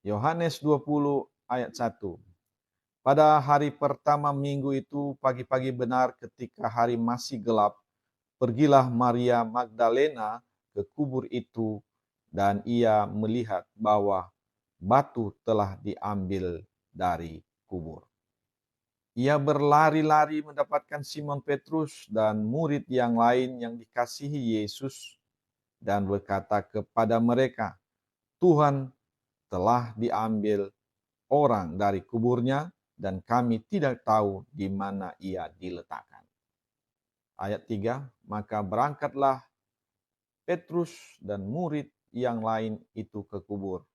Yohanes 20 ayat 1. Pada hari pertama minggu itu, pagi-pagi benar ketika hari masih gelap, pergilah Maria Magdalena ke kubur itu dan ia melihat bahwa batu telah diambil dari kubur. Ia berlari-lari mendapatkan Simon Petrus dan murid yang lain yang dikasihi Yesus dan berkata kepada mereka, Tuhan telah diambil orang dari kuburnya dan kami tidak tahu di mana ia diletakkan. Ayat 3, maka berangkatlah Petrus dan murid yang lain itu ke kubur.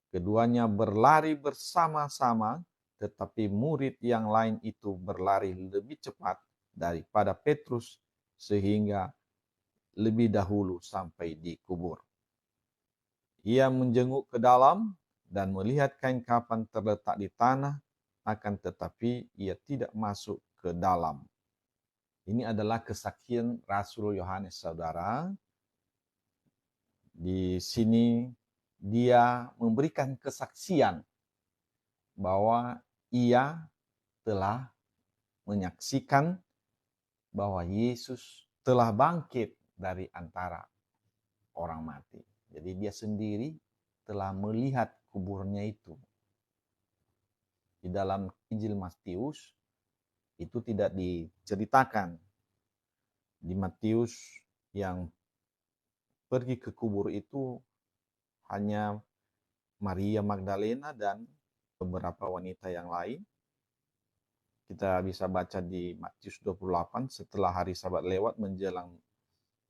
Keduanya berlari bersama-sama, tetapi murid yang lain itu berlari lebih cepat daripada Petrus sehingga lebih dahulu sampai di kubur. Ia menjenguk ke dalam dan melihat kain kafan terletak di tanah, akan tetapi ia tidak masuk ke dalam. Ini adalah kesaksian Rasul Yohanes, saudara. Di sini dia memberikan kesaksian bahwa ia telah menyaksikan bahwa Yesus telah bangkit dari antara orang mati. Jadi dia sendiri telah melihat kuburnya itu. Di dalam Injil Matius itu tidak diceritakan. Di Matius yang pergi ke kubur itu hanya Maria Magdalena dan beberapa wanita yang lain. Kita bisa baca di Matius 28, setelah hari Sabat lewat menjelang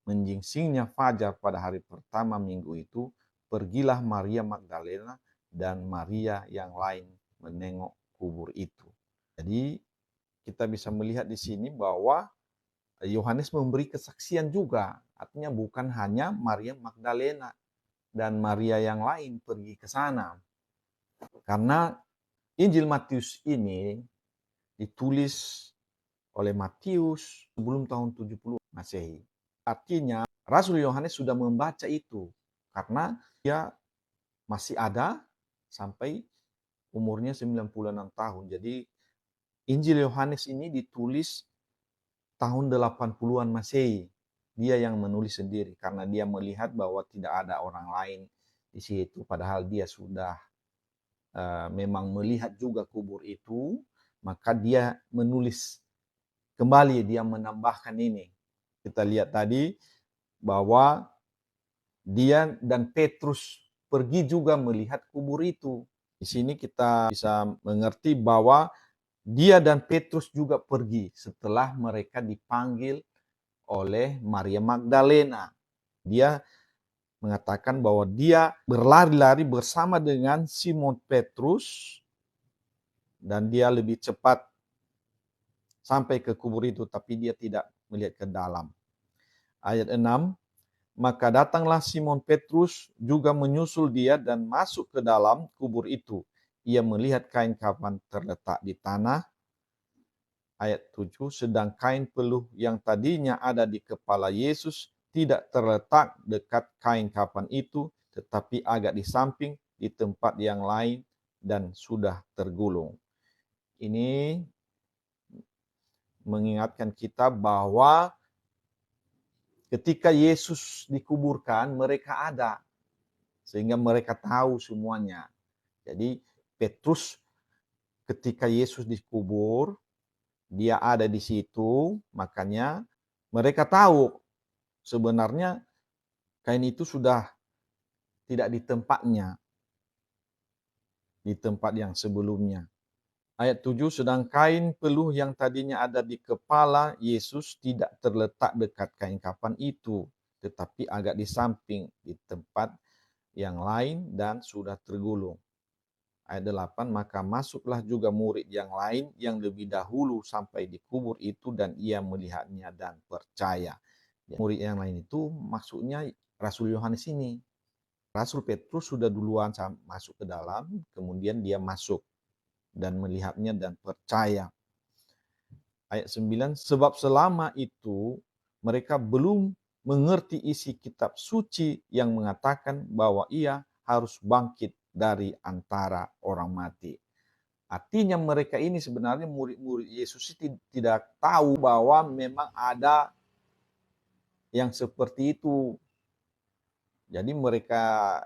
menyingsingnya fajar pada hari pertama minggu itu, pergilah Maria Magdalena dan Maria yang lain menengok kubur itu. Jadi kita bisa melihat di sini bahwa Yohanes memberi kesaksian juga. Artinya bukan hanya Maria Magdalena dan Maria yang lain pergi ke sana. Karena Injil Matius ini ditulis oleh Matius sebelum tahun 70 Masehi. Artinya Rasul Yohanes sudah membaca itu karena dia masih ada sampai umurnya 96 tahun. Jadi Injil Yohanes ini ditulis tahun 80-an Masehi. Dia yang menulis sendiri karena dia melihat bahwa tidak ada orang lain di situ. Padahal dia sudah memang melihat juga kubur itu, maka dia menulis kembali, dia menambahkan ini. Kita lihat tadi bahwa dia dan Petrus pergi juga melihat kubur itu. Di sini kita bisa mengerti bahwa dia dan Petrus juga pergi setelah mereka dipanggil oleh Maria Magdalena. Dia mengatakan bahwa dia berlari-lari bersama dengan Simon Petrus dan dia lebih cepat sampai ke kubur itu, tapi dia tidak melihat ke dalam. Ayat 6, maka datanglah Simon Petrus juga menyusul dia dan masuk ke dalam kubur itu. Ia melihat kain kafan terletak di tanah. Ayat 7, sedang kain peluh yang tadinya ada di kepala Yesus tidak terletak dekat kain kafan itu, tetapi agak di samping di tempat yang lain dan sudah tergulung. Ini mengingatkan kita bahwa ketika Yesus dikuburkan, mereka ada. Sehingga mereka tahu semuanya. Jadi Petrus ketika Yesus dikubur, dia ada di situ, makanya mereka tahu sebenarnya kain itu sudah tidak di tempatnya, di tempat yang sebelumnya. Ayat 7, sedang kain peluh yang tadinya ada di kepala Yesus tidak terletak dekat kain kafan itu, tetapi agak di samping, di tempat yang lain dan sudah tergulung. Ayat 8, maka masuklah juga murid yang lain yang lebih dahulu sampai di kubur itu dan ia melihatnya dan percaya. Murid yang lain itu maksudnya Rasul Yohanes ini. Rasul Petrus sudah duluan masuk ke dalam, kemudian dia masuk dan melihatnya dan percaya. Ayat 9, sebab selama itu mereka belum mengerti isi kitab suci yang mengatakan bahwa ia harus bangkit dari antara orang mati. Artinya mereka ini sebenarnya murid-murid Yesus tidak tahu bahwa memang ada yang seperti itu. Jadi mereka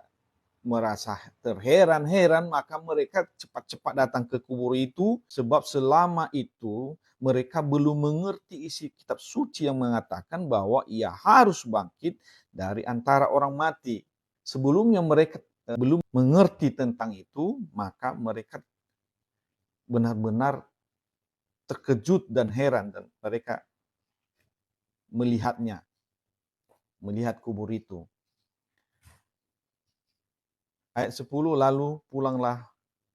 merasa terheran-heran, maka mereka cepat-cepat datang ke kubur itu, sebab selama itu mereka belum mengerti isi kitab suci yang mengatakan bahwa ia harus bangkit dari antara orang mati. Sebelumnya mereka belum mengerti tentang itu, maka mereka benar-benar terkejut dan heran, dan mereka melihat kubur itu. Ayat 10, lalu pulanglah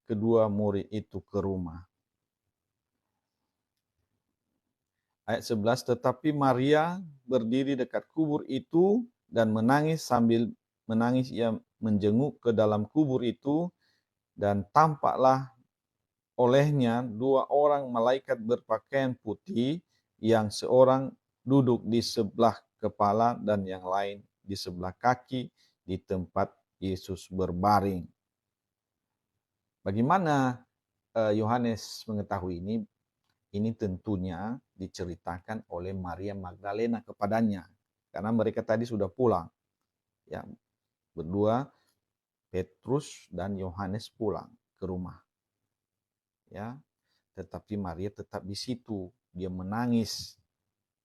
kedua murid itu ke rumah. Ayat 11, tetapi Maria berdiri dekat kubur itu dan menangis. Sambil menangis ia menjenguk ke dalam kubur itu, dan tampaklah olehnya dua orang malaikat berpakaian putih, yang seorang duduk di sebelah kepala dan yang lain di sebelah kaki di tempat Yesus berbaring. Bagaimana Yohanes mengetahui ini? Ini tentunya diceritakan oleh Maria Magdalena kepadanya, karena mereka tadi sudah pulang. Ya, berdua, Petrus dan Yohanes pulang ke rumah. Ya, tetapi Maria tetap di situ, dia menangis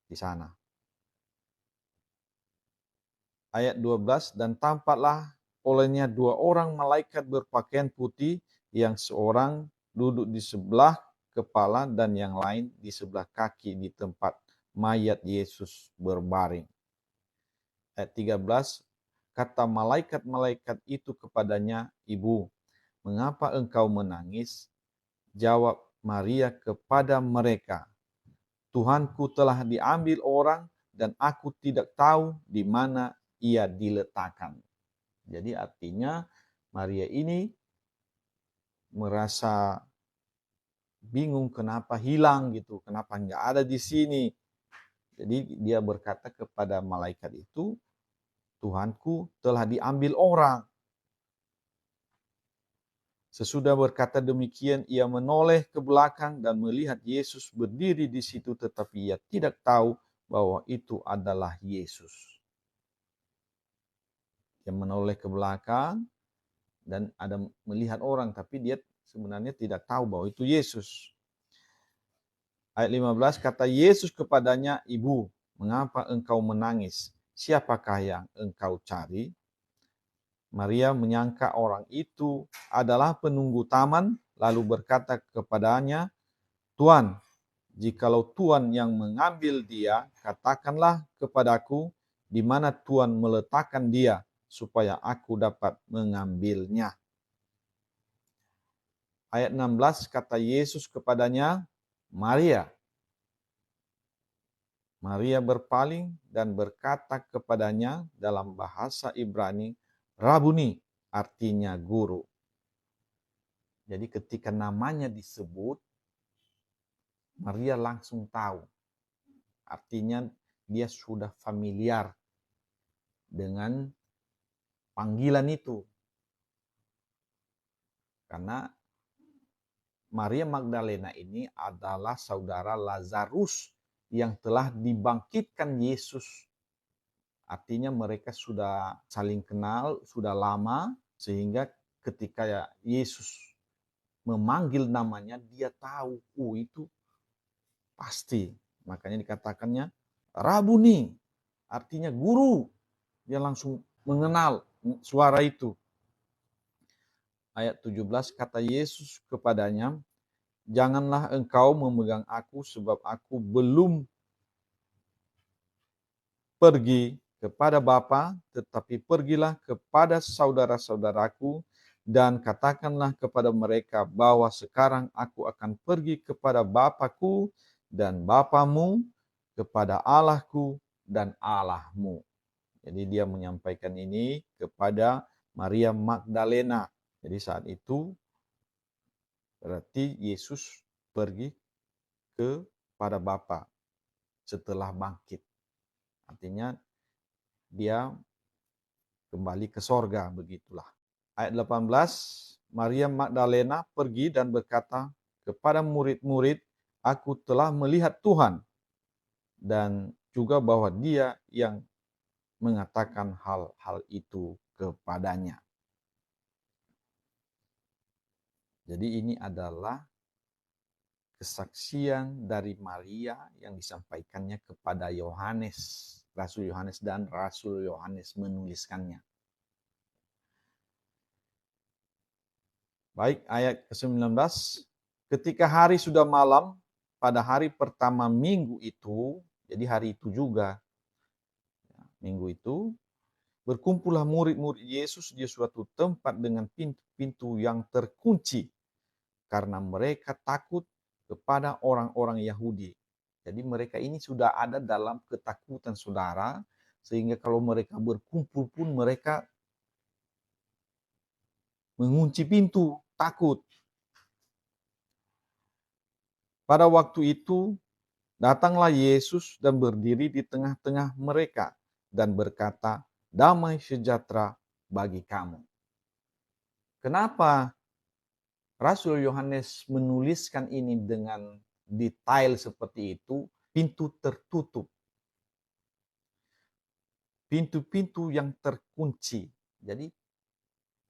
di sana. Ayat 12, dan tampaklah olehnya dua orang malaikat berpakaian putih, yang seorang duduk di sebelah kepala dan yang lain di sebelah kaki di tempat mayat Yesus berbaring. Ayat 13, kata malaikat-malaikat itu kepadanya, Ibu, mengapa engkau menangis? Jawab Maria kepada mereka, Tuhanku telah diambil orang dan aku tidak tahu di mana ia diletakkan. Jadi artinya Maria ini merasa bingung kenapa hilang gitu, kenapa nggak ada di sini. Jadi dia berkata kepada malaikat itu, Tuhanku telah diambil orang. Sesudah berkata demikian, ia menoleh ke belakang dan melihat Yesus berdiri di situ, tetapi ia tidak tahu bahwa itu adalah Yesus. Dia menoleh ke belakang dan ada melihat orang, tapi dia sebenarnya tidak tahu bahwa itu Yesus. Ayat 15, kata Yesus kepadanya, Ibu, mengapa engkau menangis? Siapakah yang engkau cari? Maria menyangka orang itu adalah penunggu taman, lalu berkata kepadanya, Tuan, jikalau Tuan yang mengambil dia, katakanlah kepadaku di mana Tuan meletakkan dia, supaya aku dapat mengambilnya. Ayat 16, kata Yesus kepadanya, Maria. Maria berpaling dan berkata kepadanya dalam bahasa Ibrani, Rabuni, artinya guru. Jadi ketika namanya disebut, Maria langsung tahu. Artinya dia sudah familiar dengan panggilan itu. Karena Maria Magdalena ini adalah saudara Lazarus yang telah dibangkitkan Yesus. Artinya mereka sudah saling kenal, sudah lama, sehingga ketika Yesus memanggil namanya, dia tahu, itu pasti. Makanya dikatakannya, Rabuni, artinya guru. Dia langsung mengenal suara itu. Ayat 17, kata Yesus kepadanya, janganlah engkau memegang aku, sebab aku belum pergi kepada Bapa, tetapi pergilah kepada saudara-saudaraku dan katakanlah kepada mereka bahwa sekarang aku akan pergi kepada Bapakku dan Bapamu, kepada Allahku dan Allahmu. Jadi dia menyampaikan ini kepada Maria Magdalena. Jadi saat itu berarti Yesus pergi kepada Bapa setelah bangkit. Artinya dia kembali ke sorga, begitulah. Ayat 18, Maria Magdalena pergi dan berkata kepada murid-murid, aku telah melihat Tuhan, dan juga bahwa dia yang mengatakan hal-hal itu kepadanya. Jadi ini adalah kesaksian dari Maria yang disampaikannya kepada Yohanes, Rasul Yohanes, dan Rasul Yohanes menuliskannya. Baik, ayat ke-19. Ketika hari sudah malam, pada hari pertama minggu itu, jadi hari itu juga, minggu itu, berkumpullah murid-murid Yesus di suatu tempat dengan pintu-pintu yang terkunci, karena mereka takut kepada orang-orang Yahudi. Jadi mereka ini sudah ada dalam ketakutan, saudara, sehingga kalau mereka berkumpul pun mereka mengunci pintu, takut. Pada waktu itu, datanglah Yesus dan berdiri di tengah-tengah mereka dan berkata, damai sejahtera bagi kamu. Kenapa Rasul Yohanes menuliskan ini dengan detail seperti itu? Pintu tertutup. Pintu-pintu yang terkunci. Jadi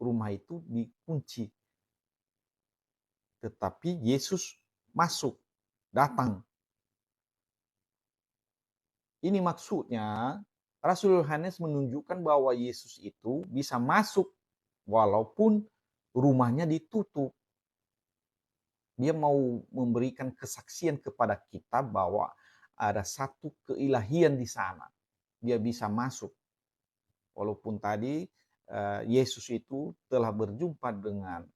rumah itu dikunci. Tetapi Yesus masuk, datang. Ini maksudnya Rasul Yohanes menunjukkan bahwa Yesus itu bisa masuk walaupun rumahnya ditutup. Dia mau memberikan kesaksian kepada kita bahwa ada satu keilahian di sana. Dia bisa masuk. Walaupun tadi Yesus itu telah berjumpa dengan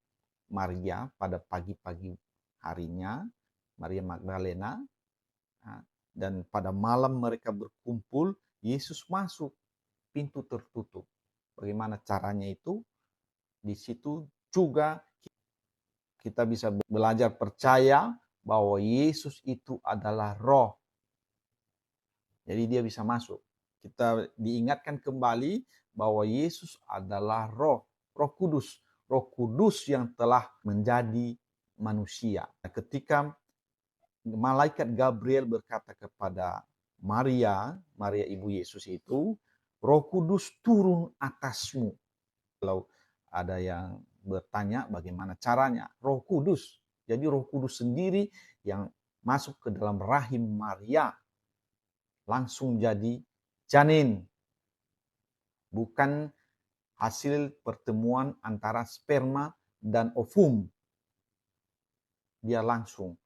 Maria pada pagi-pagi harinya, Maria Magdalena, dan pada malam mereka berkumpul, Yesus masuk, pintu tertutup. Bagaimana caranya itu? Di situ juga kita bisa belajar percaya bahwa Yesus itu adalah roh. Jadi dia bisa masuk. Kita diingatkan kembali bahwa Yesus adalah roh, Roh Kudus. Roh Kudus yang telah menjadi manusia. Ketika malaikat Gabriel berkata kepada Maria, Maria ibu Yesus itu, Roh Kudus turun atasmu. Kalau ada yang bertanya bagaimana caranya, Roh Kudus. Jadi Roh Kudus sendiri yang masuk ke dalam rahim Maria, langsung jadi janin. Bukan hasil pertemuan antara sperma dan ovum. Dia langsung.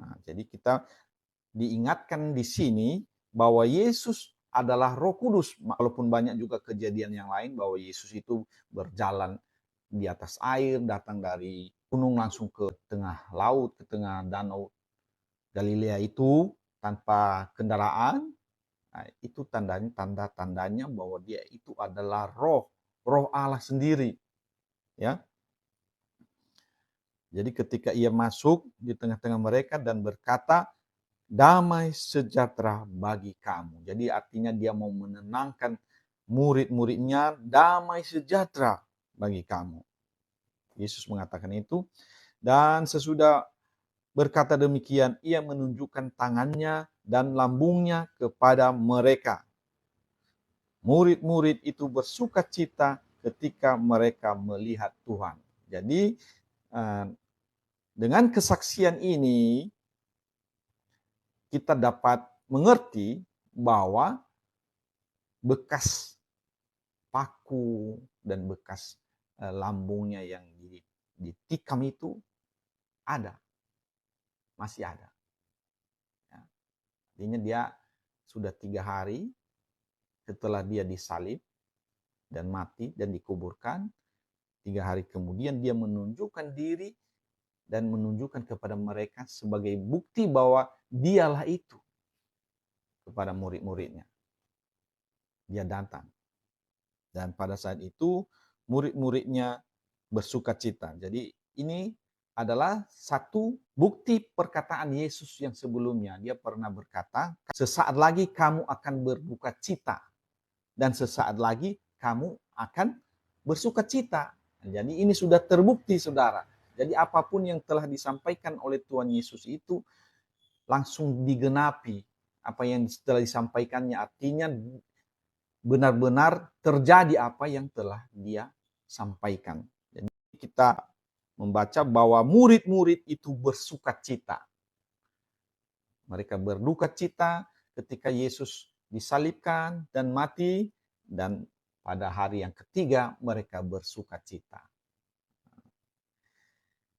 Nah, jadi kita diingatkan di sini bahwa Yesus adalah Roh Kudus. Walaupun banyak juga kejadian yang lain bahwa Yesus itu berjalan di atas air, datang dari gunung langsung ke tengah laut, ke tengah danau Galilea itu tanpa kendaraan. Nah, itu tanda-tandanya bahwa dia itu adalah roh Allah sendiri. Ya. Jadi ketika ia masuk di tengah-tengah mereka dan berkata, damai sejahtera bagi kamu. Jadi artinya dia mau menenangkan murid-muridnya, damai sejahtera bagi kamu. Yesus mengatakan itu. Dan sesudah berkata demikian, ia menunjukkan tangannya dan lambungnya kepada mereka. Murid-murid itu bersuka cita ketika mereka melihat Tuhan. Jadi dengan kesaksian ini, kita dapat mengerti bahwa bekas paku dan bekas lambungnya yang ditikam itu ada, masih ada. Ya. Artinya dia sudah 3 hari setelah dia disalib dan mati dan dikuburkan, 3 hari kemudian dia menunjukkan diri dan menunjukkan kepada mereka sebagai bukti bahwa dialah itu kepada murid-muridnya. Dia datang. Dan pada saat itu murid-muridnya bersuka cita. Jadi ini adalah satu bukti perkataan Yesus yang sebelumnya. Dia pernah berkata, sesaat lagi kamu akan berduka cita. Dan sesaat lagi kamu akan bersuka cita. Jadi ini sudah terbukti, saudara. Jadi apapun yang telah disampaikan oleh Tuhan Yesus itu langsung digenapi. Apa yang telah disampaikannya, artinya benar-benar terjadi apa yang telah dia sampaikan. Jadi kita membaca bahwa murid-murid itu bersuka cita. Mereka berduka cita ketika Yesus disalibkan dan mati, dan pada hari yang ketiga mereka bersuka cita.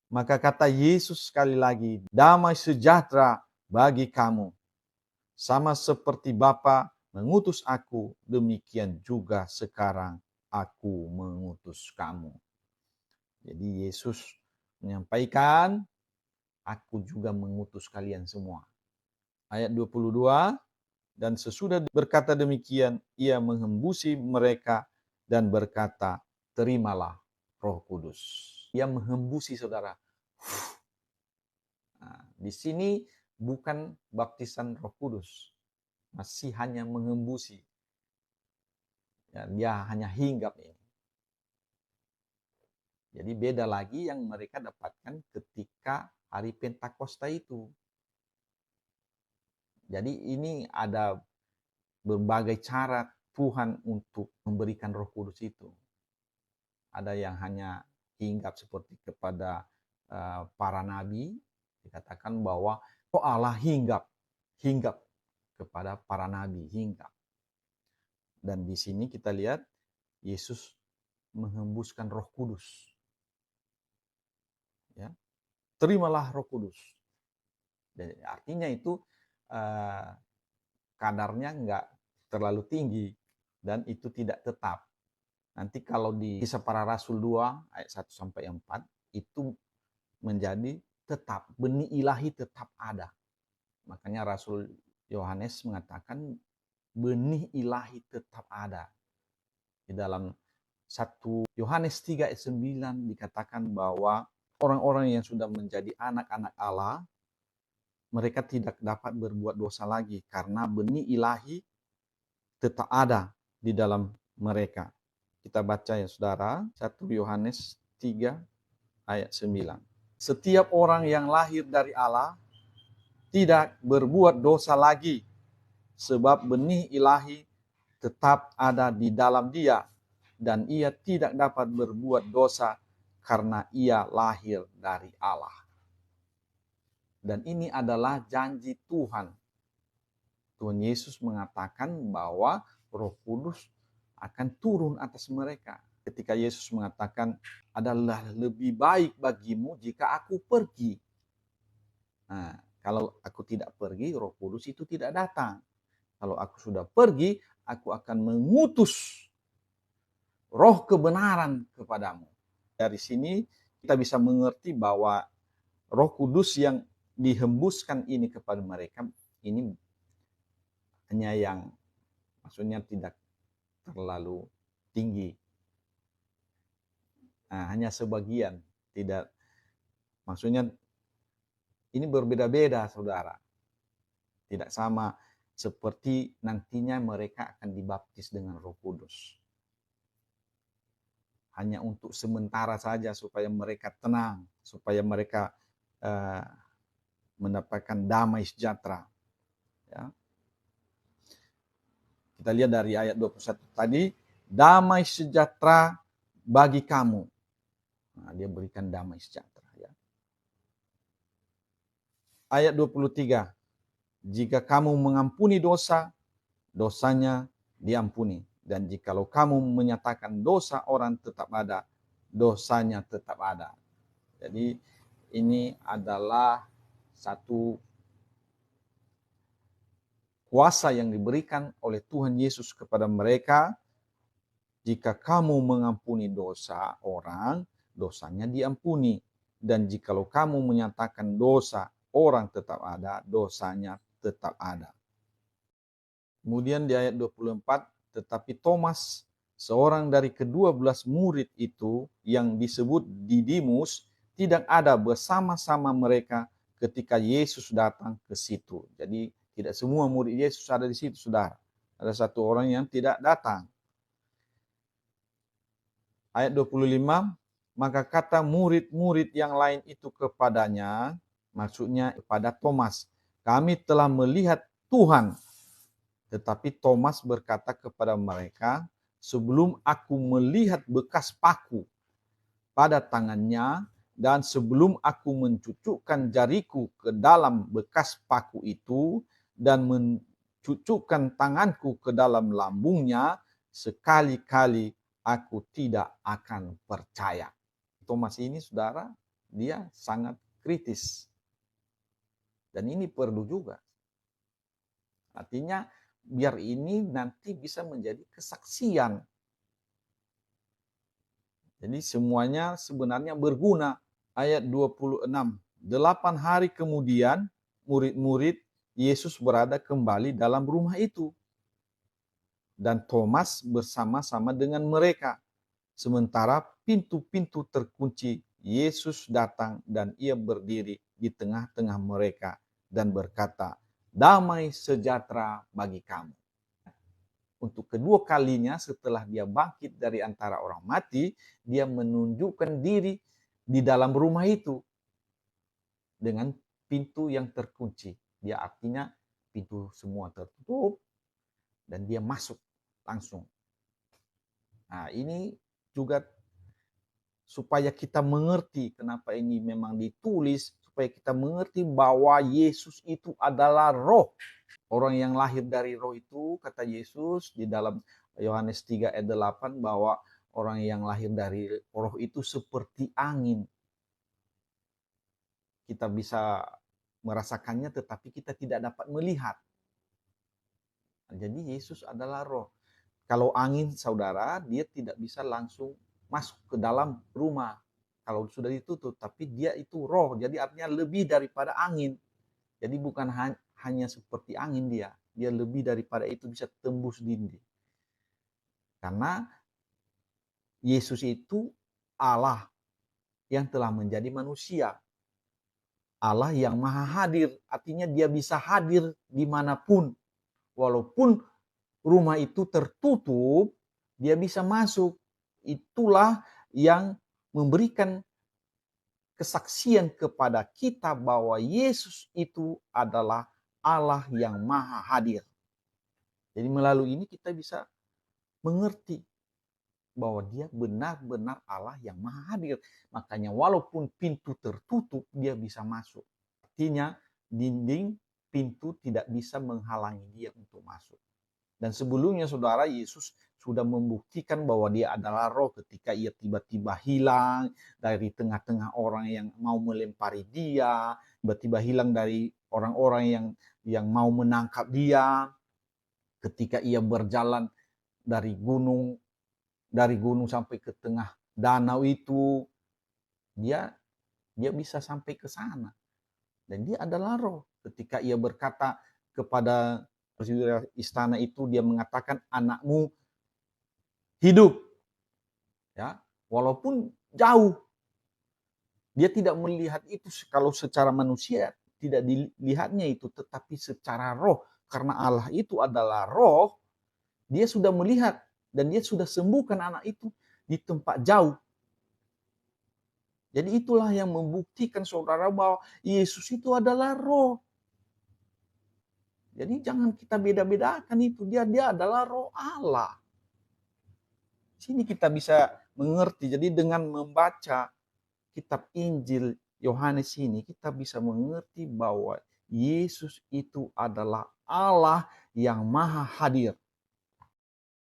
Maka kata Yesus sekali lagi, damai sejahtera bagi kamu. Sama seperti Bapa mengutus aku, demikian juga sekarang aku mengutus kamu. Jadi Yesus menyampaikan, aku juga mengutus kalian semua. Ayat 22, dan sesudah berkata demikian, ia menghembusi mereka dan berkata, terimalah Roh Kudus. Ia menghembusi, saudara. Nah, di sini bukan baptisan Roh Kudus, masih hanya menghembusi. Ya, dia hanya hinggap ini. Jadi beda lagi yang mereka dapatkan ketika hari Pentakosta itu. Jadi ini ada berbagai cara Tuhan untuk memberikan Roh Kudus itu. Ada yang hanya hinggap seperti kepada para nabi, dikatakan bahwa Allah hinggap kepada para nabi, hinggap. Dan di sini kita lihat Yesus menghembuskan Roh Kudus. Ya, terimalah Roh Kudus. Dan artinya itu kadarnya enggak terlalu tinggi dan itu tidak tetap. Nanti kalau di Kisah Para Rasul 2 ayat 1 sampai 4 itu menjadi tetap, benih ilahi tetap ada. Makanya Rasul Yohanes mengatakan benih ilahi tetap ada. Di dalam 1 Yohanes 3 ayat 9 dikatakan bahwa orang-orang yang sudah menjadi anak-anak Allah, mereka tidak dapat berbuat dosa lagi karena benih ilahi tetap ada di dalam mereka. Kita baca ya saudara, 1 Yohanes 3 ayat 9. Setiap orang yang lahir dari Allah tidak berbuat dosa lagi, sebab benih ilahi tetap ada di dalam dia, dan ia tidak dapat berbuat dosa karena ia lahir dari Allah. Dan ini adalah janji Tuhan. Tuhan Yesus mengatakan bahwa Roh Kudus akan turun atas mereka. Ketika Yesus mengatakan, adalah lebih baik bagimu jika aku pergi. Nah, kalau aku tidak pergi, Roh Kudus itu tidak datang. Kalau aku sudah pergi, aku akan mengutus roh kebenaran kepadamu. Dari sini kita bisa mengerti bahwa Roh Kudus yang dihembuskan ini kepada mereka, ini hanya yang maksudnya tidak terlalu tinggi. Nah, hanya sebagian, tidak, maksudnya ini berbeda-beda saudara. Tidak sama seperti nantinya mereka akan dibaptis dengan Roh Kudus. Hanya untuk sementara saja supaya mereka tenang, supaya mereka mendapatkan damai sejahtera. Ya. Kita lihat dari ayat 21 tadi, damai sejahtera bagi kamu. Nah, dia berikan damai sejahtera. Ya. Ayat 23, jika kamu mengampuni dosa, dosanya diampuni. Dan jikalau kamu menyatakan dosa orang tetap ada, dosanya tetap ada. Jadi ini adalah satu kuasa yang diberikan oleh Tuhan Yesus kepada mereka. Jika kamu mengampuni dosa orang, dosanya diampuni. Dan jikalau kamu menyatakan dosa orang tetap ada, dosanya tetap ada. Kemudian di ayat 24, tetapi Thomas, seorang dari ke-12 murid itu yang disebut Didimus, tidak ada bersama-sama mereka ketika Yesus datang ke situ. Jadi tidak semua murid Yesus ada di situ, saudara. Ada satu orang yang tidak datang. Ayat 25, Maka kata murid-murid yang lain itu kepadanya, maksudnya kepada Thomas, kami telah melihat Tuhan. Tetapi Thomas berkata kepada mereka, sebelum aku melihat bekas paku pada tangannya, dan sebelum aku mencucukkan jariku ke dalam bekas paku itu, dan mencucukkan tanganku ke dalam lambungnya, sekali-kali aku tidak akan percaya. Thomas ini, saudara, dia sangat kritis. Dan ini perlu juga. Artinya, biar ini nanti bisa menjadi kesaksian. Jadi semuanya sebenarnya berguna. Ayat 26. 8 hari kemudian, murid-murid Yesus berada kembali dalam rumah itu. Dan Thomas bersama-sama dengan mereka. Sementara pintu-pintu terkunci, Yesus datang dan ia berdiri di tengah-tengah mereka dan berkata, damai sejahtera bagi kamu. Untuk kedua kalinya setelah dia bangkit dari antara orang mati, dia menunjukkan diri di dalam rumah itu dengan pintu yang terkunci. Dia artinya pintu semua tertutup dan dia masuk langsung. Nah, ini juga supaya kita mengerti kenapa ini memang ditulis, supaya kita mengerti bahwa Yesus itu adalah roh. Orang yang lahir dari roh itu, kata Yesus di dalam Yohanes 3 ayat 8, bahwa orang yang lahir dari roh itu seperti angin. Kita bisa merasakannya tetapi kita tidak dapat melihat. Jadi Yesus adalah roh. Kalau angin, saudara, dia tidak bisa langsung masuk ke dalam rumah. Kalau sudah ditutup, tapi dia itu roh. Jadi artinya lebih daripada angin. Jadi bukan hanya seperti angin dia. Dia lebih daripada itu, bisa tembus dinding. Karena Yesus itu Allah yang telah menjadi manusia. Allah yang maha hadir. Artinya dia bisa hadir dimanapun. Walaupun rumah itu tertutup, dia bisa masuk. Itulah yang memberikan kesaksian kepada kita bahwa Yesus itu adalah Allah yang maha hadir. Jadi melalui ini kita bisa mengerti bahwa dia benar-benar Allah yang maha hadir. Makanya walaupun pintu tertutup, dia bisa masuk. Artinya dinding pintu tidak bisa menghalangi dia untuk masuk. Dan sebelumnya saudara, Yesus sudah membuktikan bahwa dia adalah roh ketika ia tiba-tiba hilang dari tengah-tengah orang yang mau melempari dia, tiba-tiba hilang dari orang-orang yang mau menangkap dia, ketika ia berjalan dari gunung sampai ke tengah danau itu, dia bisa sampai ke sana. Dan dia adalah roh. Ketika ia berkata kepada istana itu, dia mengatakan anakmu hidup. Ya, walaupun jauh. Dia tidak melihat itu kalau secara manusia tidak dilihatnya itu, tetapi secara roh, karena Allah itu adalah roh, dia sudah melihat dan dia sudah sembuhkan anak itu di tempat jauh. Jadi itulah yang membuktikan saudara bahwa Yesus itu adalah roh. Jadi jangan kita beda-bedakan itu. Dia adalah roh Allah. Sini kita bisa mengerti. Jadi dengan membaca kitab Injil Yohanes ini, kita bisa mengerti bahwa Yesus itu adalah Allah yang maha hadir.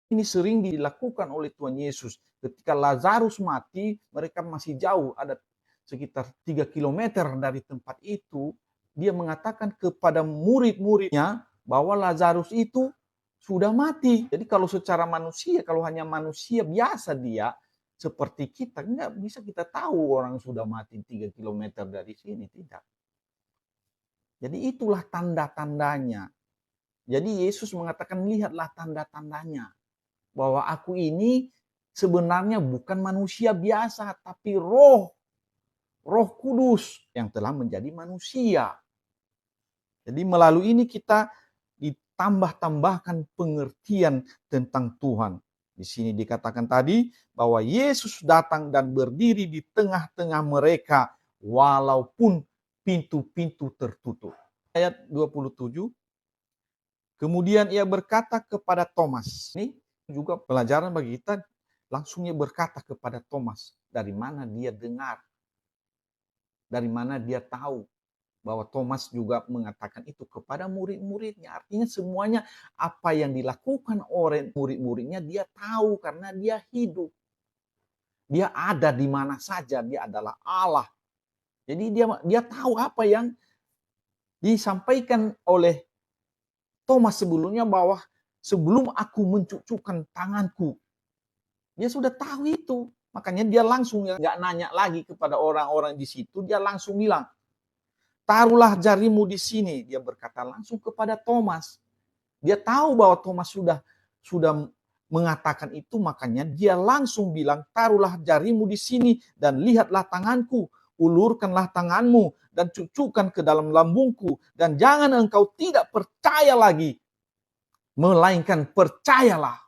Ini sering dilakukan oleh Tuhan Yesus. Ketika Lazarus mati, mereka masih jauh, ada sekitar 3 kilometer dari tempat itu. Dia mengatakan kepada murid-muridnya bahwa Lazarus itu sudah mati. Jadi kalau secara manusia, kalau hanya manusia biasa dia, seperti kita, nggak bisa kita tahu orang sudah mati 3 kilometer dari sini, tidak. Jadi itulah tanda-tandanya. Jadi Yesus mengatakan, lihatlah tanda-tandanya. Bahwa aku ini sebenarnya bukan manusia biasa, tapi roh kudus yang telah menjadi manusia. Jadi melalui ini kita ditambah-tambahkan pengertian tentang Tuhan. Di sini dikatakan tadi bahwa Yesus datang dan berdiri di tengah-tengah mereka walaupun pintu-pintu tertutup. Ayat 27, kemudian ia berkata kepada Thomas. Ini juga pelajaran bagi kita, langsungnya berkata kepada Thomas. Dari mana dia dengar? Dari mana dia tahu? Bahwa Thomas juga mengatakan itu kepada murid-muridnya. Artinya semuanya apa yang dilakukan oleh murid-muridnya dia tahu karena dia hidup. Dia ada di mana saja, dia adalah Allah. Jadi dia tahu apa yang disampaikan oleh Thomas sebelumnya, bahwa sebelum aku mencucukkan tanganku. Dia sudah tahu itu. Makanya dia langsung nggak nanya lagi kepada orang-orang di situ, dia langsung bilang, taruhlah jarimu di sini. Dia berkata langsung kepada Thomas. Dia tahu bahwa Thomas sudah mengatakan itu, makanya dia langsung bilang, taruhlah jarimu di sini dan lihatlah tanganku. Ulurkanlah tanganmu dan cucukkan ke dalam lambungku. Dan jangan engkau tidak percaya lagi, melainkan percayalah.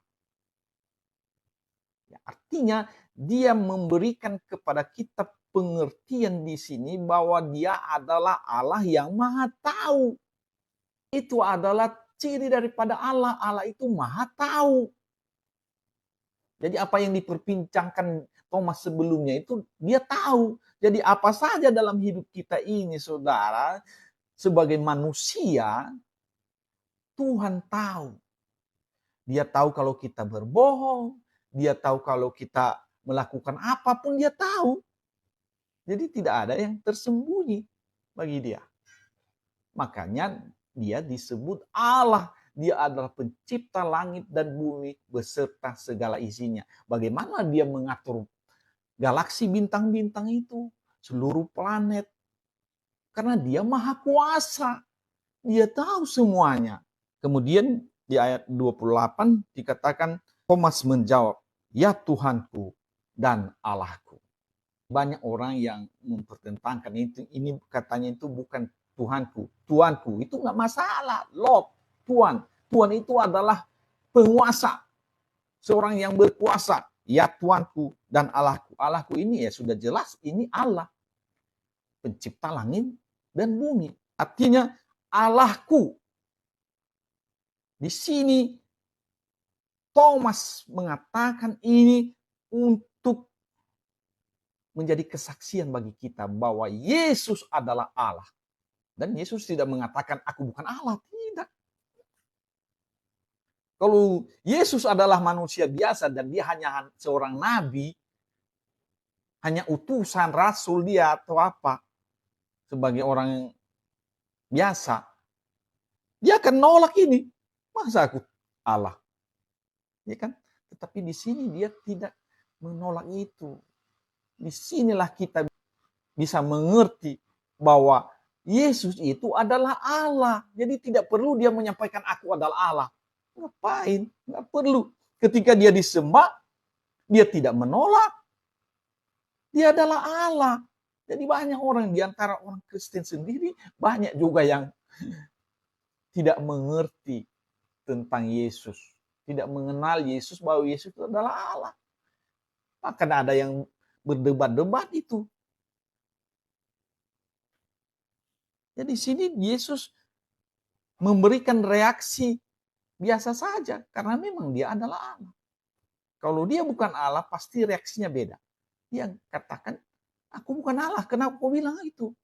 Ya, artinya dia memberikan kepada kita pengertian di sini bahwa dia adalah Allah yang maha tahu. Itu adalah ciri daripada Allah. Allah itu maha tahu. Jadi apa yang diperbincangkan Thomas sebelumnya itu dia tahu. Jadi apa saja dalam hidup kita ini, saudara, sebagai manusia, Tuhan tahu. Dia tahu kalau kita berbohong. Dia tahu kalau kita melakukan apapun, dia tahu. Jadi tidak ada yang tersembunyi bagi dia. Makanya dia disebut Allah. Dia adalah pencipta langit dan bumi beserta segala isinya. Bagaimana dia mengatur galaksi bintang-bintang itu, seluruh planet. Karena dia maha kuasa. Dia tahu semuanya. Kemudian di ayat 28 dikatakan, Thomas menjawab, ya Tuhanku dan Allahku. Banyak orang yang mempertentangkan itu. Ini katanya itu bukan Tuhanku. Tuanku itu nggak masalah. Lord, Tuhan. Tuhan itu adalah penguasa. Seorang yang berkuasa. Ya Tuanku dan Allahku. Allahku ini ya sudah jelas ini Allah. Pencipta langit dan bumi. Artinya Allahku. Di sini Thomas mengatakan ini untuk menjadi kesaksian bagi kita bahwa Yesus adalah Allah. Dan Yesus tidak mengatakan aku bukan Allah, tidak. Kalau Yesus adalah manusia biasa dan dia hanya seorang nabi, hanya utusan, rasul dia atau apa, sebagai orang biasa, dia akan nolak ini. Masa aku Allah? Ya kan? Tetapi di sini dia tidak menolak itu. Disinilah kita bisa mengerti bahwa Yesus itu adalah Allah. Jadi tidak perlu dia menyampaikan aku adalah Allah. Ngapain? Nggak perlu. Ketika dia disembah, dia tidak menolak. Dia adalah Allah. Jadi banyak orang di antara orang Kristen sendiri, banyak juga yang tidak mengerti tentang Yesus. Tidak mengenal Yesus, bahwa Yesus itu adalah Allah. Bahkan ada yang berdebat-debat itu. Jadi di sini Yesus memberikan reaksi biasa saja karena memang dia adalah Allah. Kalau dia bukan Allah pasti reaksinya beda. Dia katakan, aku bukan Allah, kenapa kau bilang itu?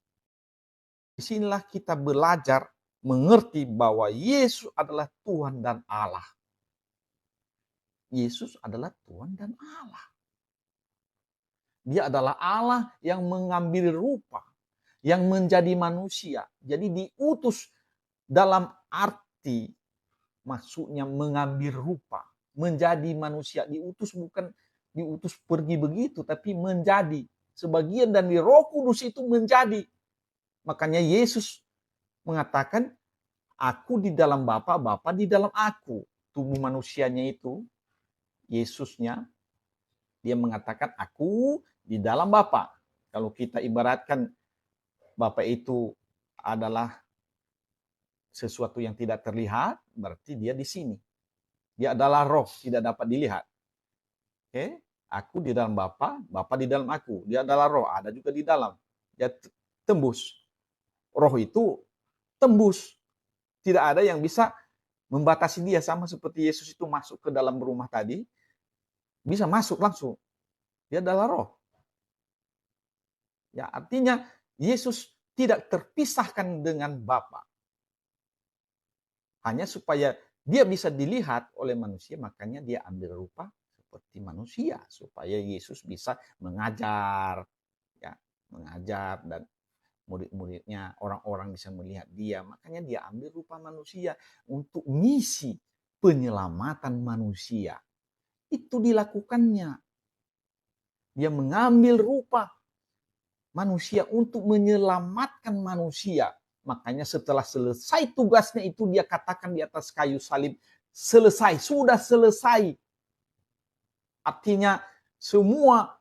Disinilah kita belajar mengerti bahwa Yesus adalah Tuhan dan Allah. Yesus adalah Tuhan dan Allah. Dia adalah Allah yang mengambil rupa, yang menjadi manusia. Jadi diutus dalam arti maksudnya mengambil rupa, menjadi manusia. Diutus bukan diutus pergi begitu, tapi menjadi. Sebagian dari Roh Kudus itu menjadi. Makanya Yesus mengatakan, aku di dalam Bapa, Bapa di dalam aku. Tubuh manusianya itu, Yesusnya, dia mengatakan aku di dalam Bapa. Kalau kita ibaratkan Bapa itu adalah sesuatu yang tidak terlihat, berarti dia di sini. Dia adalah roh, tidak dapat dilihat. Oke, aku di dalam Bapa, Bapa di dalam aku. Dia adalah roh, ada juga di dalam. Dia tembus. Roh itu tembus. Tidak ada yang bisa membatasi dia, sama seperti Yesus itu masuk ke dalam rumah tadi, bisa masuk langsung. Dia adalah roh. Ya, artinya Yesus tidak terpisahkan dengan Bapa. Hanya supaya dia bisa dilihat oleh manusia, makanya dia ambil rupa seperti manusia supaya Yesus bisa mengajar, ya, mengajar, dan murid-muridnya, orang-orang bisa melihat dia. Makanya dia ambil rupa manusia untuk misi penyelamatan manusia. Itu dilakukannya. Dia mengambil rupa manusia untuk menyelamatkan manusia. Makanya setelah selesai tugasnya itu dia katakan di atas kayu salib, selesai, sudah selesai. Artinya semua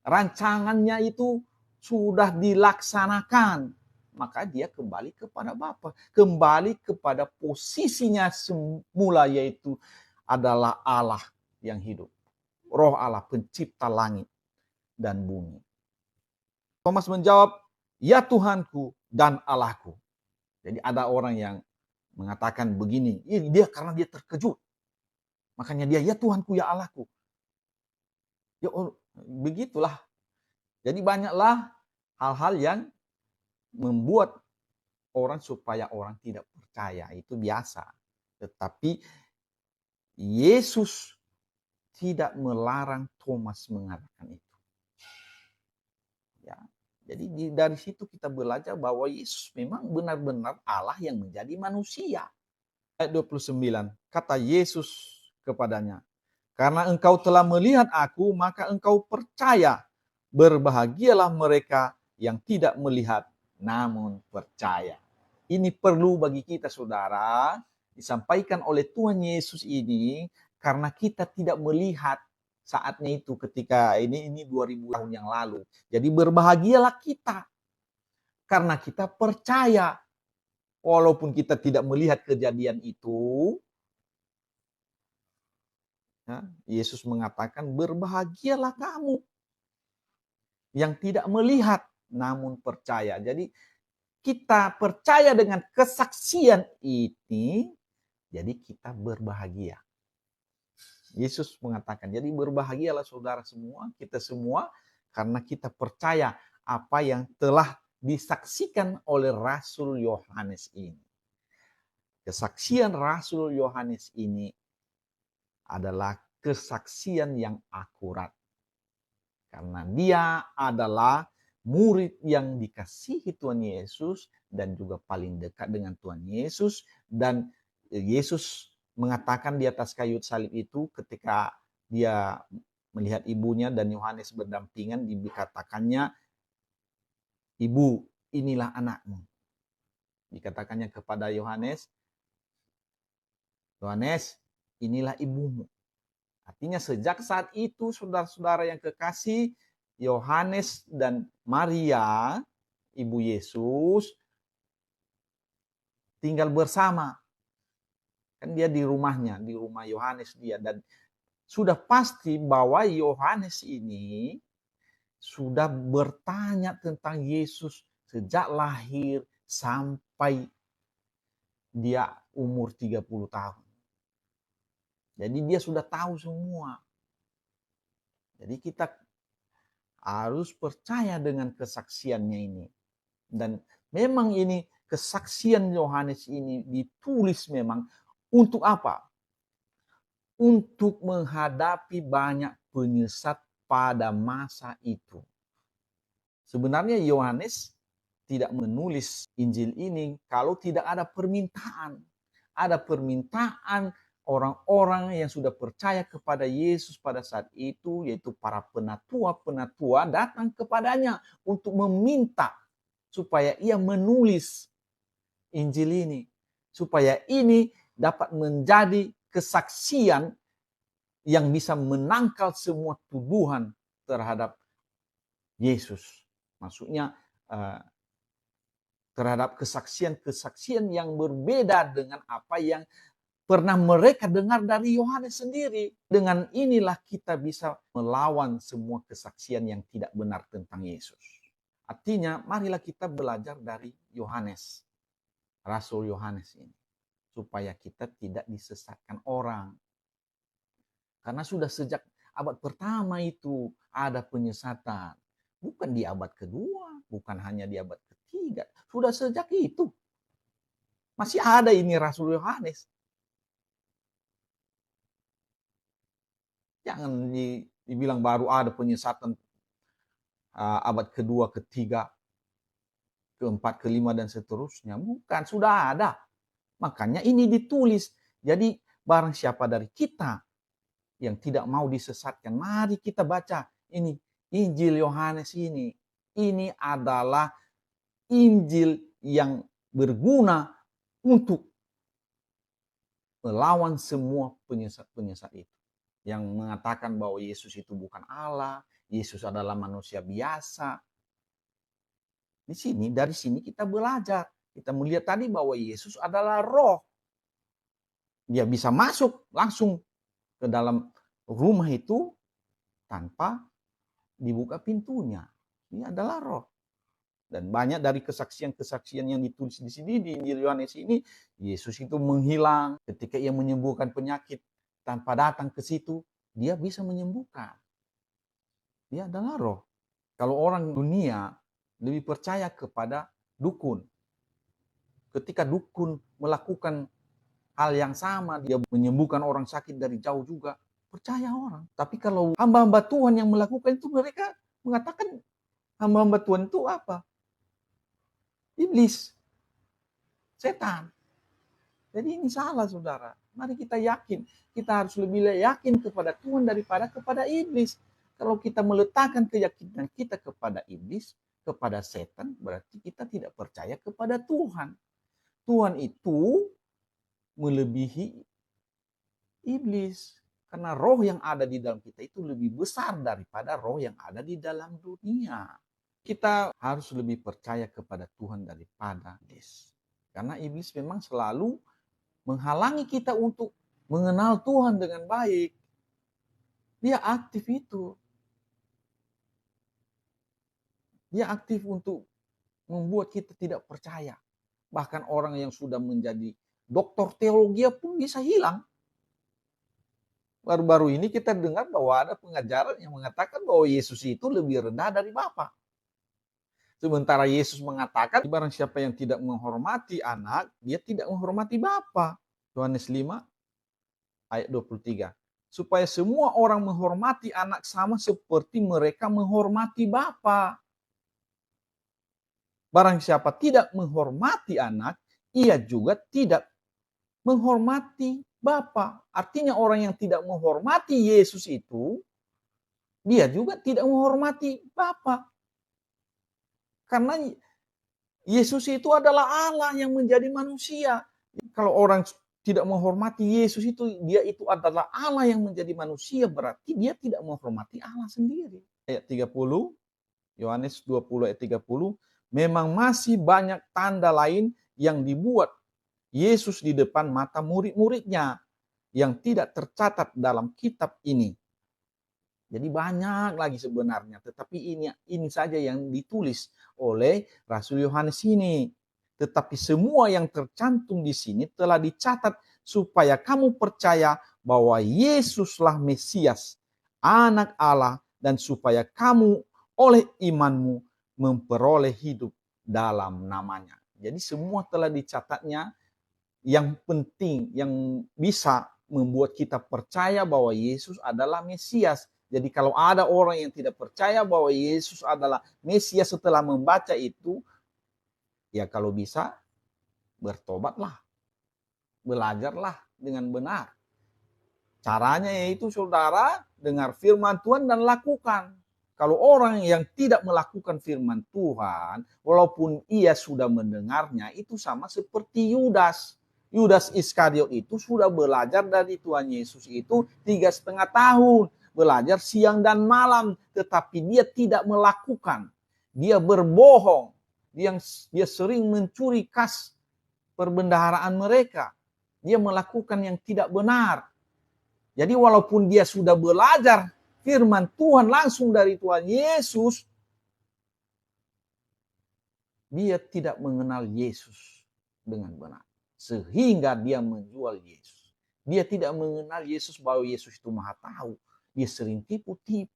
rancangannya itu sudah dilaksanakan. Maka dia kembali kepada Bapa, kembali kepada posisinya semula, yaitu adalah Allah yang hidup. Roh Allah, pencipta langit dan bumi. Thomas menjawab, ya Tuhanku dan Allahku. Jadi ada orang yang mengatakan begini, dia karena dia terkejut. Makanya dia, ya Tuhanku, ya Allahku. Ya, begitulah. Jadi banyaklah hal-hal yang membuat orang supaya orang tidak percaya. Itu biasa. Tetapi Yesus tidak melarang Thomas mengatakan itu. Ya. Jadi dari situ kita belajar bahwa Yesus memang benar-benar Allah yang menjadi manusia. Ayat 29, kata Yesus kepadanya, karena engkau telah melihat aku, maka engkau percaya. Berbahagialah mereka yang tidak melihat, namun percaya. Ini perlu bagi kita, saudara, disampaikan oleh Tuhan Yesus ini, karena kita tidak melihat saatnya itu ketika ini 2000 tahun yang lalu. Jadi berbahagialah kita, karena kita percaya. Walaupun kita tidak melihat kejadian itu, Yesus mengatakan, berbahagialah kamu yang tidak melihat namun percaya. Jadi kita percaya dengan kesaksian ini, jadi kita berbahagia. Yesus mengatakan, jadi berbahagialah saudara semua, kita semua, karena kita percaya apa yang telah disaksikan oleh Rasul Yohanes ini. Kesaksian Rasul Yohanes ini adalah kesaksian yang akurat. Karena dia adalah murid yang dikasihi Tuhan Yesus dan juga paling dekat dengan Tuhan Yesus. Dan Yesus mengatakan di atas kayu salib itu ketika dia melihat ibunya dan Yohanes berdampingan, dikatakannya, ibu, inilah anakmu. Dikatakannya kepada Yohanes, Yohanes, inilah ibumu. Artinya sejak saat itu, saudara-saudara yang kekasih, Yohanes dan Maria, ibu Yesus, tinggal bersama. Kan dia di rumahnya, di rumah Yohanes dia. Dan sudah pasti bahwa Yohanes ini sudah bertanya tentang Yesus sejak lahir sampai dia umur 30 tahun. Jadi dia sudah tahu semua. Jadi kita harus percaya dengan kesaksiannya ini. Dan memang ini kesaksian Yohanes ini ditulis memang untuk apa? Untuk menghadapi banyak penyesat pada masa itu. Sebenarnya Yohanes tidak menulis Injil ini kalau tidak ada permintaan. Ada permintaan orang-orang yang sudah percaya kepada Yesus pada saat itu, yaitu para penatua-penatua datang kepadanya untuk meminta supaya ia menulis Injil ini. Supaya ini dapat menjadi kesaksian yang bisa menangkal semua tuduhan terhadap Yesus. Maksudnya terhadap kesaksian-kesaksian yang berbeda dengan apa yang pernah mereka dengar dari Yohanes sendiri. Dengan inilah kita bisa melawan semua kesaksian yang tidak benar tentang Yesus. Artinya, marilah kita belajar dari Yohanes, Rasul Yohanes ini, supaya kita tidak disesatkan orang. Karena sudah sejak abad pertama itu ada penyesatan. Bukan di abad kedua, bukan hanya di abad ketiga. Sudah sejak itu. Masih ada ini Rasul Yohanes. Jangan dibilang baru ada penyesatan abad kedua, ketiga, keempat, kelima, dan seterusnya. Bukan, sudah ada. Makanya ini ditulis. Jadi barang siapa dari kita yang tidak mau disesatkan, mari kita baca ini Injil Yohanes ini. Ini adalah Injil yang berguna untuk melawan semua penyesat-penyesat itu. Yang mengatakan bahwa Yesus itu bukan Allah, Yesus adalah manusia biasa. Dari sini kita belajar. Kita melihat tadi bahwa Yesus adalah roh. Dia bisa masuk langsung ke dalam rumah itu tanpa dibuka pintunya. Dia adalah roh. Dan banyak dari kesaksian-kesaksian yang ditulis di sini, di Injil Yohanes ini, Yesus itu menghilang ketika ia menyembuhkan penyakit. Tanpa datang ke situ, dia bisa menyembuhkan. Dia adalah roh. Kalau orang dunia lebih percaya kepada dukun. Ketika dukun melakukan hal yang sama, dia menyembuhkan orang sakit dari jauh juga, percaya orang. Tapi kalau hamba-hamba Tuhan yang melakukan itu, mereka mengatakan hamba-hamba Tuhan itu apa? Iblis, setan. Jadi ini salah, saudara. Mari kita yakin. Kita harus lebih yakin kepada Tuhan daripada kepada iblis. Kalau kita meletakkan keyakinan kita kepada iblis, kepada setan, berarti kita tidak percaya kepada Tuhan. Tuhan itu melebihi iblis. Karena roh yang ada di dalam kita itu lebih besar daripada roh yang ada di dalam dunia. Kita harus lebih percaya kepada Tuhan daripada iblis. Karena iblis memang selalu menghalangi kita untuk mengenal Tuhan dengan baik. Dia aktif itu. Dia aktif untuk membuat kita tidak percaya. Bahkan orang yang sudah menjadi doktor teologi pun bisa hilang. Baru-baru ini kita dengar bahwa ada pengajaran yang mengatakan bahwa Yesus itu lebih rendah dari Bapa. Sementara Yesus mengatakan, barang siapa yang tidak menghormati anak, dia tidak menghormati Bapa. Yohanes 5 ayat 23. Supaya semua orang menghormati anak sama seperti mereka menghormati Bapa. Barang siapa tidak menghormati anak, ia juga tidak menghormati Bapa. Artinya orang yang tidak menghormati Yesus itu, dia juga tidak menghormati Bapa. Karena Yesus itu adalah Allah yang menjadi manusia. Kalau orang tidak menghormati Yesus itu, dia itu adalah Allah yang menjadi manusia, berarti dia tidak menghormati Allah sendiri. Ayat 30, Yohanes 20 ayat 30, memang masih banyak tanda lain yang dibuat Yesus di depan mata murid-muridnya yang tidak tercatat dalam kitab ini. Jadi banyak lagi sebenarnya, tetapi ini saja yang ditulis oleh Rasul Yohanes ini. Tetapi semua yang tercantum di sini telah dicatat supaya kamu percaya bahwa Yesuslah Mesias, Anak Allah, dan supaya kamu oleh imanmu memperoleh hidup dalam namanya. Jadi semua telah dicatatnya. Yang penting, yang bisa membuat kita percaya bahwa Yesus adalah Mesias. Jadi kalau ada orang yang tidak percaya bahwa Yesus adalah Mesias setelah membaca itu, ya kalau bisa bertobatlah, belajarlah dengan benar. Caranya yaitu saudara dengar firman Tuhan dan lakukan. Kalau orang yang tidak melakukan firman Tuhan, walaupun ia sudah mendengarnya, itu sama seperti Yudas. Yudas Iskariot itu sudah belajar dari Tuhan Yesus itu 3,5 tahun. Belajar siang dan malam, tetapi dia tidak melakukan. Dia berbohong. Dia sering mencuri kas perbendaharaan mereka. Dia melakukan yang tidak benar. Jadi walaupun dia sudah belajar firman Tuhan langsung dari Tuhan Yesus, dia tidak mengenal Yesus dengan benar. Sehingga dia menjual Yesus. Dia tidak mengenal Yesus bahwa Yesus itu maha tahu. Dia sering tipu-tipu.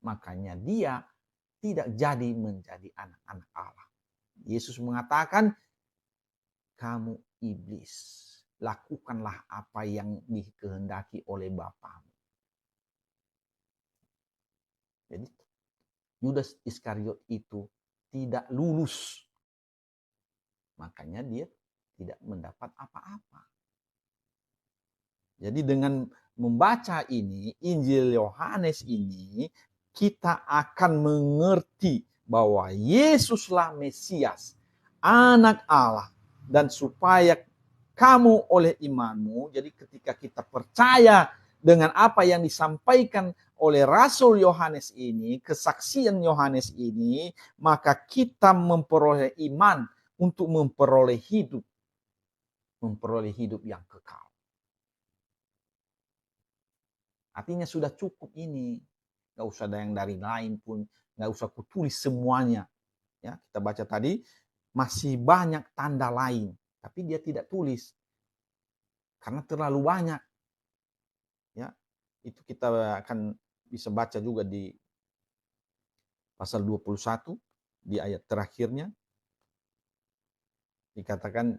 Makanya dia tidak jadi menjadi anak-anak Allah. Yesus mengatakan, kamu iblis. Lakukanlah apa yang dikehendaki oleh Bapamu. Jadi Yudas Iskariot itu tidak lulus. Makanya dia tidak mendapat apa-apa. Jadi dengan membaca ini, Injil Yohanes ini, kita akan mengerti bahwa Yesuslah Mesias, anak Allah. Dan supaya kamu oleh imanmu, jadi ketika kita percaya dengan apa yang disampaikan oleh Rasul Yohanes ini, kesaksian Yohanes ini, maka kita memperoleh iman untuk memperoleh hidup yang kekal. Artinya sudah cukup ini, nggak usah ada yang dari lain pun, nggak usah kutulis semuanya. Ya, kita baca tadi masih banyak tanda lain, tapi dia tidak tulis karena terlalu banyak. Ya, itu kita akan bisa baca juga di pasal 21 di ayat terakhirnya. Dikatakan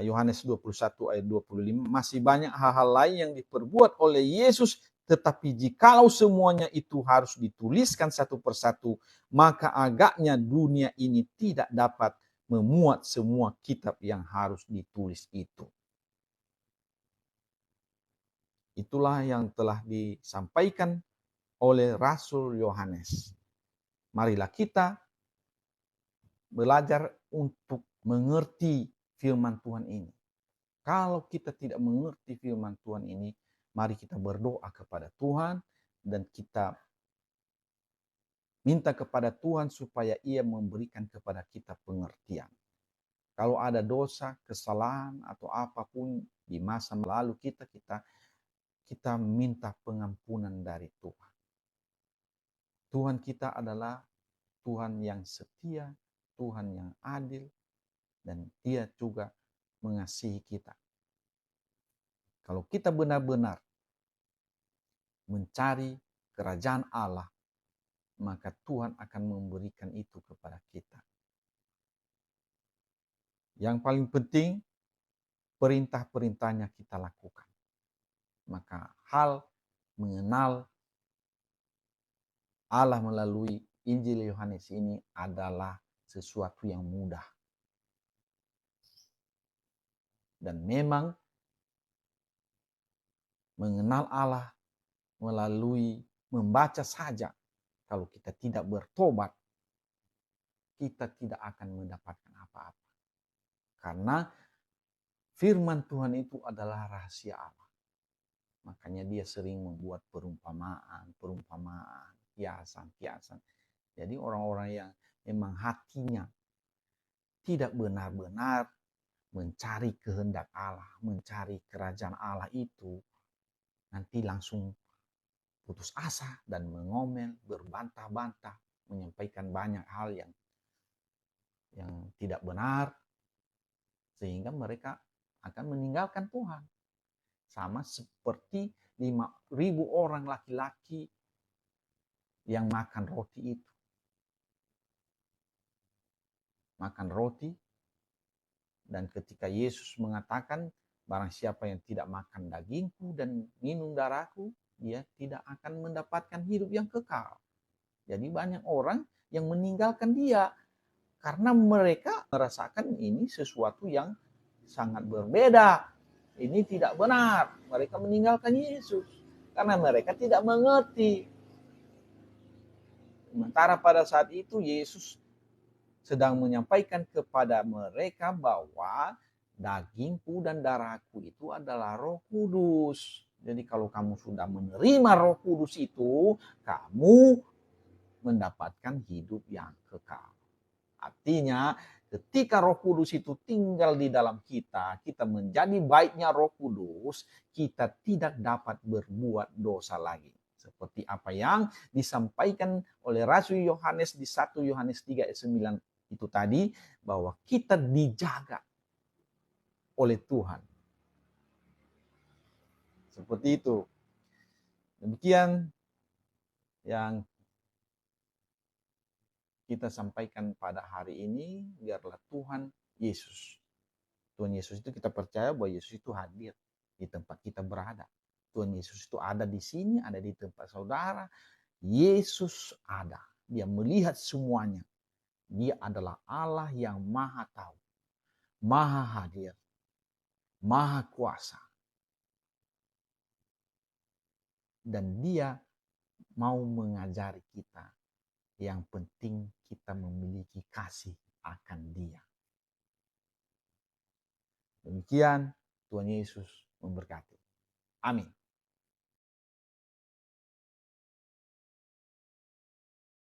Yohanes 21 ayat 25, masih banyak hal-hal lain yang diperbuat oleh Yesus, tetapi jikalau semuanya itu harus dituliskan satu persatu, maka agaknya dunia ini tidak dapat memuat semua kitab yang harus ditulis itu. Itulah yang telah disampaikan oleh Rasul Yohanes. Marilah kita belajar untuk mengerti firman Tuhan ini. Kalau kita tidak mengerti firman Tuhan ini, mari kita berdoa kepada Tuhan dan kita minta kepada Tuhan supaya Ia memberikan kepada kita pengertian. Kalau ada dosa, kesalahan atau apapun di masa lalu kita minta pengampunan dari Tuhan. Tuhan kita adalah Tuhan yang setia, Tuhan yang adil, dan Dia juga mengasihi kita. Kalau kita benar-benar mencari kerajaan Allah, maka Tuhan akan memberikan itu kepada kita. Yang paling penting, perintah-perintahnya kita lakukan. Maka hal mengenal Allah melalui Injil Yohanes ini adalah sesuatu yang mudah. Dan memang mengenal Allah melalui membaca saja, kalau kita tidak bertobat, kita tidak akan mendapatkan apa-apa. Karena firman Tuhan itu adalah rahasia Allah. Makanya dia sering membuat perumpamaan, kiasan. Jadi orang-orang yang memang hatinya tidak benar-benar mencari kehendak Allah, mencari kerajaan Allah itu, nanti langsung putus asa dan mengomel, berbantah-bantah, menyampaikan banyak hal yang tidak benar, sehingga mereka akan meninggalkan Tuhan. Sama seperti 5.000 orang laki-laki yang makan roti itu. Makan roti, dan ketika Yesus mengatakan, barang siapa yang tidak makan dagingku dan minum darahku, dia tidak akan mendapatkan hidup yang kekal. Jadi banyak orang yang meninggalkan dia, karena mereka merasakan ini sesuatu yang sangat berbeda. Ini tidak benar. Mereka meninggalkan Yesus karena mereka tidak mengerti. Sementara pada saat itu Yesus sedang menyampaikan kepada mereka bahwa dagingku dan darahku itu adalah Roh Kudus. Jadi kalau kamu sudah menerima Roh Kudus itu, kamu mendapatkan hidup yang kekal. Artinya Ketika Roh Kudus itu tinggal di dalam kita, kita menjadi baiknya Roh Kudus, kita tidak dapat berbuat dosa lagi. Seperti apa yang disampaikan oleh Rasul Yohanes di 1 Yohanes 3 ayat 9 itu tadi, bahwa kita dijaga oleh Tuhan. Seperti itu. Demikian yang kita sampaikan pada hari ini, biarlah Tuhan Yesus. Tuhan Yesus itu kita percaya bahwa Yesus itu hadir di tempat kita berada. Tuhan Yesus itu ada di sini, ada di tempat saudara. Yesus ada. Dia melihat semuanya. Dia adalah Allah yang maha tahu, maha hadir, maha kuasa. Dan dia mau mengajari kita. Yang penting kita memiliki kasih akan dia. Demikian Tuhan Yesus memberkati. Amin.